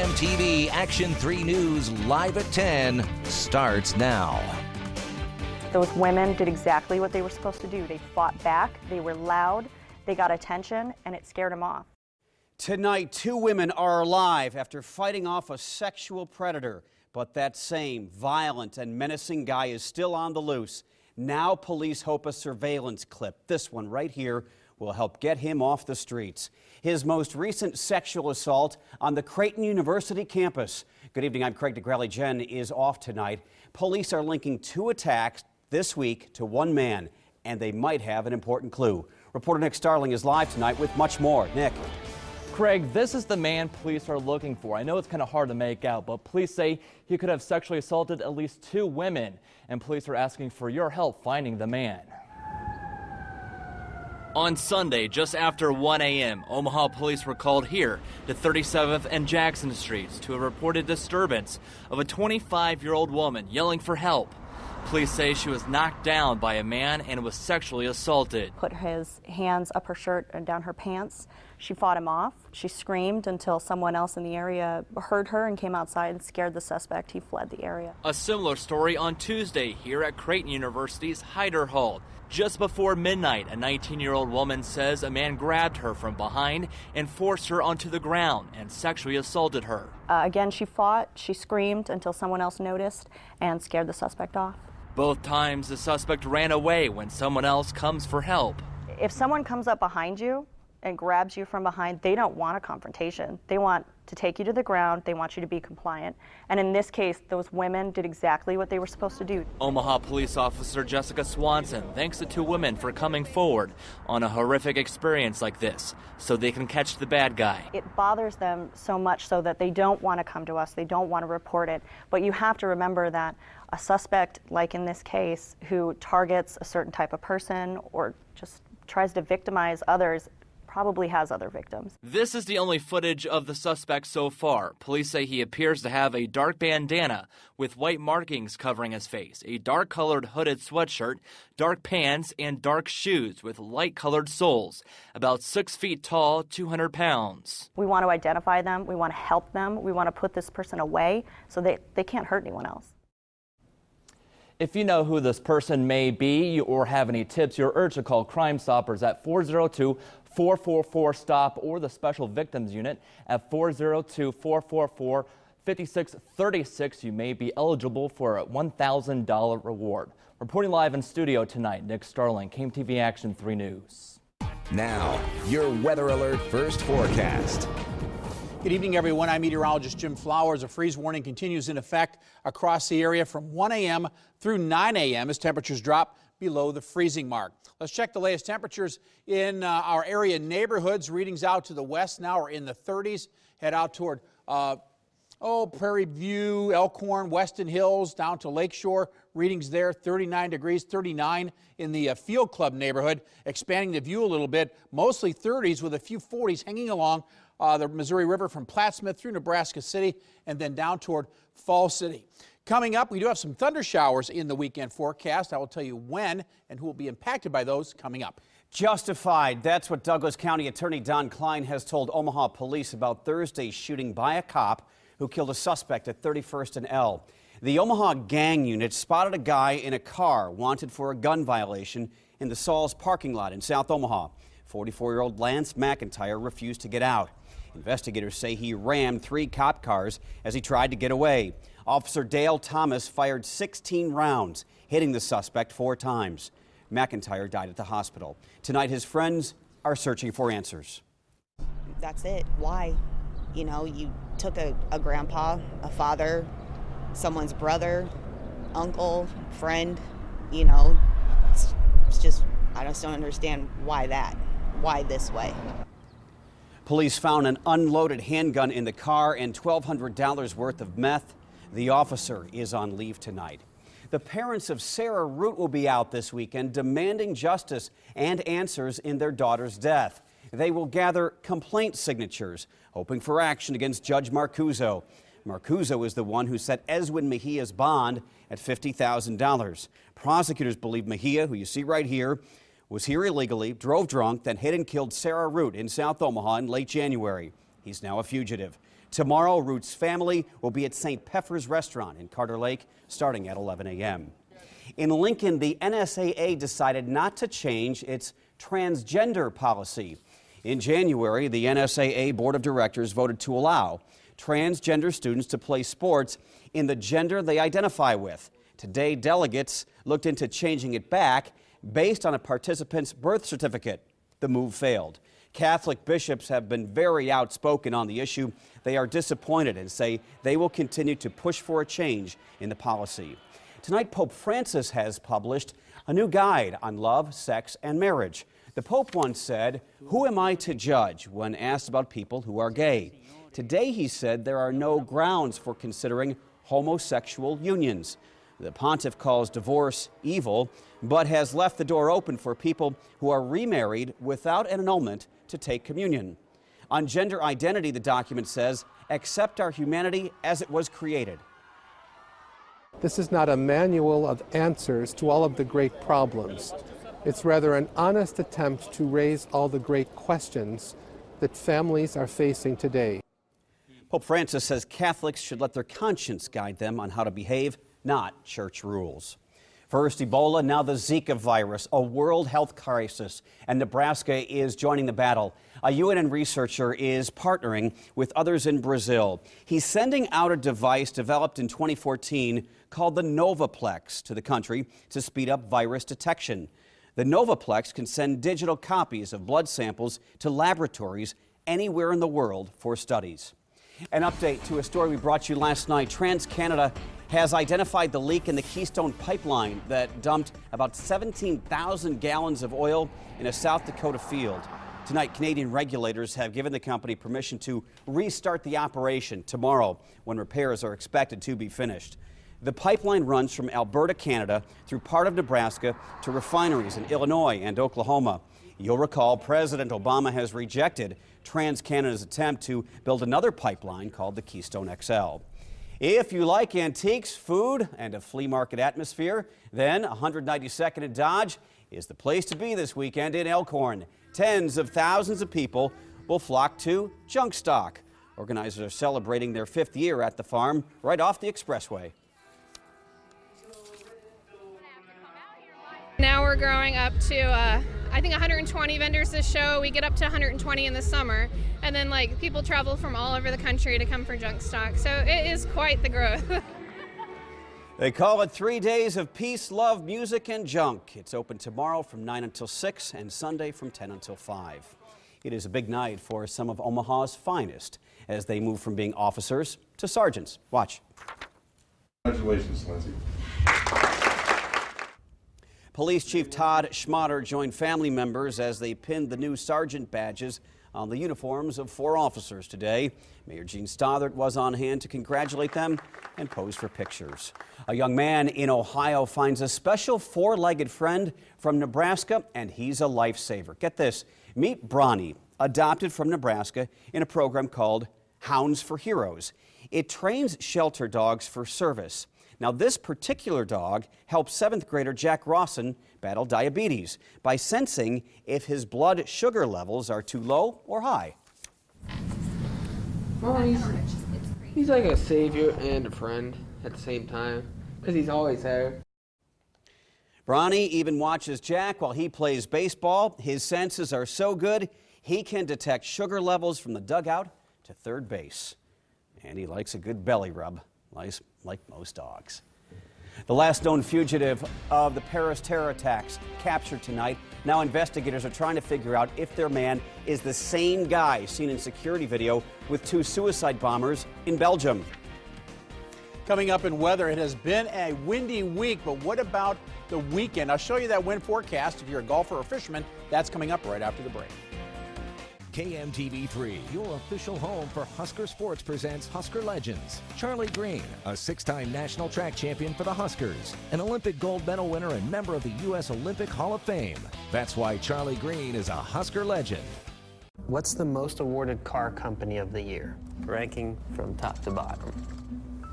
KMTV Action 3 News live at 10 starts now. Those women did exactly what they were supposed to do. They fought back, they were loud, they got attention, and it scared them off. Tonight, 2 women are alive after fighting off a sexual predator. But that same violent and menacing guy is still on the loose. Now police hope a surveillance clip, this one right here, will help get him off the streets. His most recent sexual assault on the Creighton University campus. Good evening, I'm Craig Nigrelli. Jen is off tonight. Police are linking 2 attacks this week to one man, and they might have an important clue. Reporter Nick Starling is live tonight with much more. Nick. Craig, this is the man police are looking for. I know it's kind of hard to make out, but police say he could have sexually assaulted at least 2 women, and police are asking for your help finding the man. On Sunday, just after 1 a.m., Omaha police were called here to 37th and Jackson Streets to a reported disturbance of a 25-year-old woman yelling for help. Police say she was knocked down by a man and was sexually assaulted. Put his hands up her shirt and down her pants. She fought him off. She screamed until someone else in the area heard her and came outside and scared the suspect. He fled the area. A similar story on Tuesday here at Creighton University's Hyder Hall. Just before midnight, a 19-year-old woman says a man grabbed her from behind and forced her onto the ground and sexually assaulted her. Again, she fought. She screamed until someone else noticed and scared the suspect off. Both times, the suspect ran away when someone else comes for help. If someone comes up behind you and grabs you from behind, they don't want a confrontation. They want to take you to the ground. They want you to be compliant. And in this case, those women did exactly what they were supposed to do. Omaha police officer Jessica Swanson thanks the 2 women for coming forward on a horrific experience like this so they can catch the bad guy. It bothers them so much so that they don't want to come to us. They don't want to report it. But you have to remember that a suspect, like in this case, who targets a certain type of person or just tries to victimize others probably has other victims. This is the only footage of the suspect so far. Police say he appears to have a dark bandana with white markings covering his face, a dark-colored hooded sweatshirt, dark pants, and dark shoes with light-colored soles. About 6 feet tall, 200 pounds. We want to identify them. We want to help them. We want to put this person away so they can't hurt anyone else. If you know who this person may be or have any tips, you're urged to call Crime Stoppers at 402-444-STOP or the Special Victims Unit at 402-444-5636. You may be eligible for a $1,000 reward. Reporting live in studio tonight, Nick Starling, KMTV Action 3 News. Now, your Weather Alert First Forecast. Good evening, everyone. I'm meteorologist Jim Flowers. A freeze warning continues in effect across the area from 1 a.m. through 9 a.m. as temperatures drop below the freezing mark. Let's check the latest temperatures in our area neighborhoods. Readings out to the west now are in the 30s. Head out toward Prairie View, Elkhorn, Weston Hills, down to Lakeshore. Readings there, 39 degrees, 39 in the Field Club neighborhood. Expanding the view a little bit, mostly 30s with a few 40s hanging along the Missouri River from Plattsmouth through Nebraska City and then down toward Fall City. Coming up, we do have some thunder showers in the weekend forecast. I will tell you when and who will be impacted by those coming up. Justified. That's what Douglas County Attorney Don Klein has told Omaha police about Thursday's shooting by a cop who killed a suspect at 31st and L. The Omaha gang unit spotted a guy in a car wanted for a gun violation in the Saul's parking lot in South Omaha. 44-year-old Lance McIntyre refused to get out. Investigators say he rammed 3 cop cars as he tried to get away. Officer Dale Thomas fired 16 rounds, hitting the suspect 4 times. McIntyre died at the hospital. Tonight, his friends are searching for answers. That's it. Why? You know, you took a grandpa, a father, someone's brother, uncle, friend, you know, it's just, I just don't understand why that, why this way. Police found an unloaded handgun in the car and $1,200 worth of meth. The officer is on leave tonight. The parents of Sara Route will be out this weekend demanding justice and answers in their daughter's death. They will gather complaint signatures, hoping for action against Judge Marcuso. Marcuso is the one who set Eswin Mejia's bond at $50,000. Prosecutors believe Mejia, who you see right here, was here illegally, drove drunk, then hit and killed Sara Route in South Omaha in late January. He's now a fugitive. Tomorrow, Route's family will be at St. Pfeffer's Restaurant in Carter Lake starting at 11 a.m. In Lincoln, the NSAA decided not to change its transgender policy. In January, the NSAA Board of Directors voted to allow transgender students to play sports in the gender they identify with. Today, delegates looked into changing it back based on a participant's birth certificate. The move failed. Catholic bishops have been very outspoken on the issue. They are disappointed and say they will continue to push for a change in the policy. Tonight, Pope Francis has published a new guide on love, sex, and marriage. The Pope once said, "Who am I to judge?" when asked about people who are gay. Today, he said there are no grounds for considering homosexual unions. The pontiff calls divorce evil, but has left the door open for people who are remarried without an annulment to take communion. On gender identity, the document says, accept our humanity as it was created. This is not a manual of answers to all of the great problems. It's rather an honest attempt to raise all the great questions that families are facing today. Pope Francis says Catholics should let their conscience guide them on how to behave, not church rules. First Ebola, now the Zika virus, a world health crisis, and Nebraska is joining the battle. A UNN researcher is partnering with others in Brazil. He's sending out a device developed in 2014 called the Plex to the country to speed up virus detection. The Plex can send digital copies of blood samples to laboratories anywhere in the world for studies. An update to a story we brought you last night. TransCanada has identified the leak in the Keystone pipeline that dumped about 17,000 gallons of oil in a South Dakota field. Tonight, Canadian regulators have given the company permission to restart the operation tomorrow when repairs are expected to be finished. The pipeline runs from Alberta, Canada, through part of Nebraska to refineries in Illinois and Oklahoma. You'll recall President Obama has rejected TransCanada's attempt to build another pipeline called the Keystone XL. If you like antiques, food, and a flea market atmosphere, then 192nd and Dodge is the place to be this weekend in Elkhorn. Tens of thousands of people will flock to Junk Stock. Organizers are celebrating their 5th year at the farm right off the expressway. Now we're growing up to, I think 120 vendors this show. We get up to 120 in the summer. And then people travel from all over the country to come for Junk Stock. So it is quite the growth. They call it 3 days of peace, love, music, and junk. It's open tomorrow from 9 until 6 and Sunday from 10 until 5. It is a big night for some of Omaha's finest as they move from being officers to sergeants. Watch. Congratulations, Lindsay. Police Chief Todd Schmatter joined family members as they pinned the new sergeant badges on the uniforms of 4 officers today. Mayor Gene Stothert was on hand to congratulate them and pose for pictures. A young man in Ohio finds a special 4-legged friend from Nebraska, and he's a lifesaver. Get this, meet Bronny, adopted from Nebraska in a program called Hounds for Heroes. It trains shelter dogs for service. Now, this particular dog helps 7th grader Jack Rawson battle diabetes by sensing if his blood sugar levels are too low or high. Well, he's like a savior and a friend at the same time, because he's always there. Bronny even watches Jack while he plays baseball. His senses are so good, he can detect sugar levels from the dugout to third base. And he likes a good belly rub, like most dogs. The last known fugitive of the Paris terror attacks captured tonight. Now investigators are trying to figure out if their man is the same guy seen in security video with 2 suicide bombers in Belgium. Coming up in weather, it has been a windy week, but what about the weekend? I'll show you that wind forecast if you're a golfer or fisherman. That's coming up right after the break. KMTV-3, your official home for Husker Sports, presents Husker Legends. Charlie Green, a 6-time national track champion for the Huskers, an Olympic gold medal winner and member of the U.S. Olympic Hall of Fame. That's why Charlie Green is a Husker legend. What's the most awarded car company of the year, ranking from top to bottom?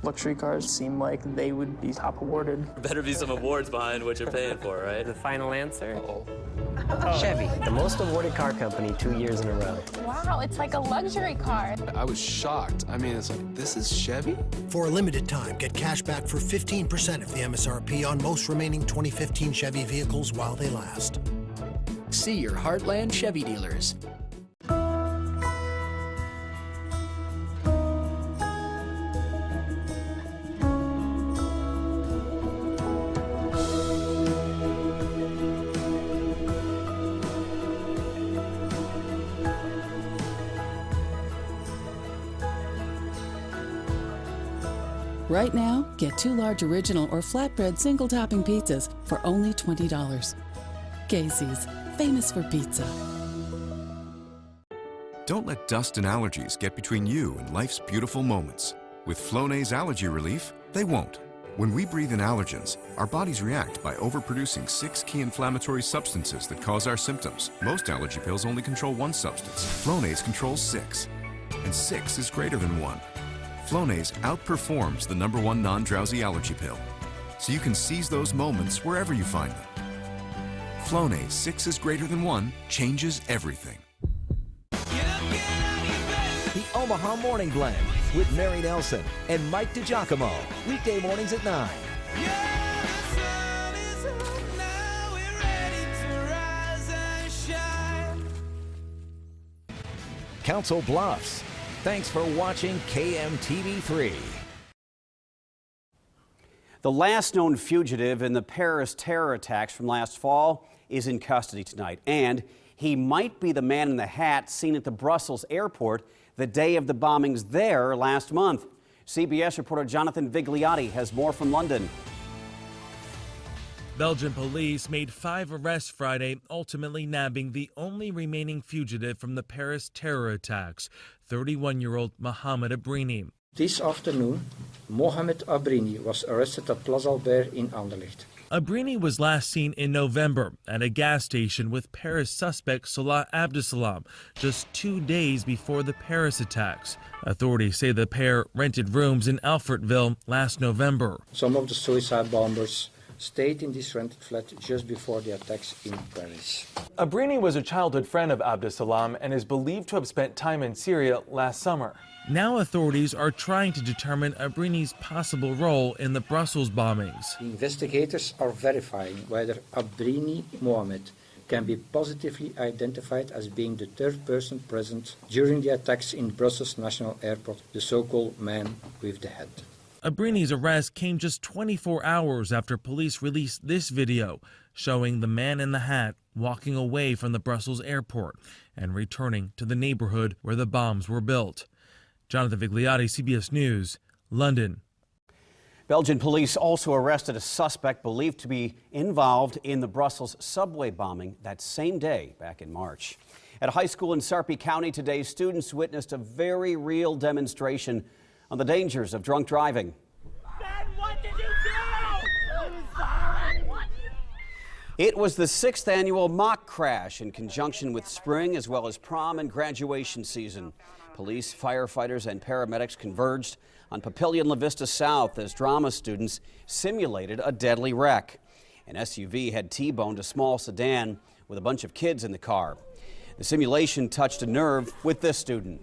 Luxury cars seem like they would be top awarded. Better be some awards behind what you're paying for, right? The final answer? Uh-oh. Chevy, the most awarded car company 2 years in a row. Wow, it's like a luxury car. I was shocked. I mean, it's like, this is Chevy? For a limited time, get cash back for 15% of the MSRP on most remaining 2015 Chevy vehicles while they last. See your Heartland Chevy dealers. Right now, get 2 large original or flatbread single topping pizzas for only $20. Casey's, famous for pizza. Don't let dust and allergies get between you and life's beautiful moments. With Flonase Allergy Relief, they won't. When we breathe in allergens, our bodies react by overproducing 6 key inflammatory substances that cause our symptoms. Most allergy pills only control 1 substance. Flonase controls 6, and 6 is greater than 1. Flonase outperforms the #1 non-drowsy allergy pill, so you can seize those moments wherever you find them. Flonase 6 is greater than 1 changes everything. The Omaha Morning Blend with Mary Nelson and Mike DiGiacomo. Weekday mornings at 9. Council Bluffs. Thanks for watching KMTV-3. The last known fugitive in the Paris terror attacks from last fall is in custody tonight, and he might be the man in the hat seen at the Brussels airport the day of the bombings there last month. CBS reporter Jonathan Vigliotti has more from London. Belgian police made 5 arrests Friday, ultimately nabbing the only remaining fugitive from the Paris terror attacks, 31-year-old Mohamed Abrini. This afternoon, Mohamed Abrini was arrested at Place Albert in Anderlecht. Abrini was last seen in November at a gas station with Paris suspect Salah Abdeslam, just 2 days before the Paris attacks. Authorities say the pair rented rooms in Alfretville last November. Some of the suicide bombers stayed in this rented flat just before the attacks in Paris. Abrini was a childhood friend of Abdeslam and is believed to have spent time in Syria last summer. Now authorities are trying to determine Abrini's possible role in the Brussels bombings. The investigators are verifying whether Abrini Mohamed can be positively identified as being the third person present during the attacks in Brussels National Airport, the so-called man with the head. Abrini's arrest came just 24 hours after police released this video showing the man in the hat walking away from the Brussels airport and returning to the neighborhood where the bombs were built. Jonathan Vigliotti, CBS News, London. Belgian police also arrested a suspect believed to be involved in the Brussels subway bombing that same day back in March. At a high school in Sarpy County today, students witnessed a very real demonstration on the dangers of drunk driving. Ben, what did you do? It was the 6th annual mock crash in conjunction with spring as well as prom and graduation season. Police, firefighters, and paramedics converged on Papillion La Vista South as drama students simulated a deadly wreck. An SUV had T-boned a small sedan with a bunch of kids in the car. The simulation touched a nerve with this student.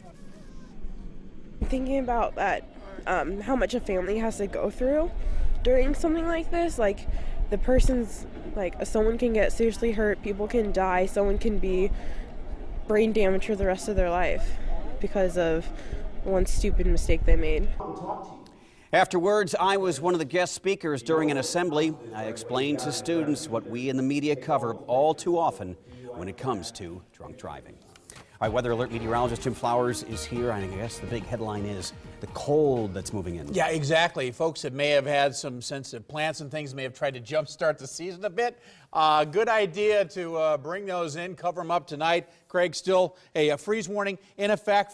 Thinking about that, how much a family has to go through during something like this, like the person's, like someone can get seriously hurt, people can die, someone can be brain damaged for the rest of their life because of one stupid mistake they made. Afterwards, I was one of the guest speakers during an assembly. I explained to students what we in the media cover all too often when it comes to drunk driving. All right, Weather Alert meteorologist Jim Flowers is here. I guess the big headline is the cold that's moving in. Yeah, exactly. Folks that may have had some sensitive plants and things may have tried to jumpstart the season a bit. Good idea to bring those in, cover them up tonight. Craig, still a freeze warning in effect.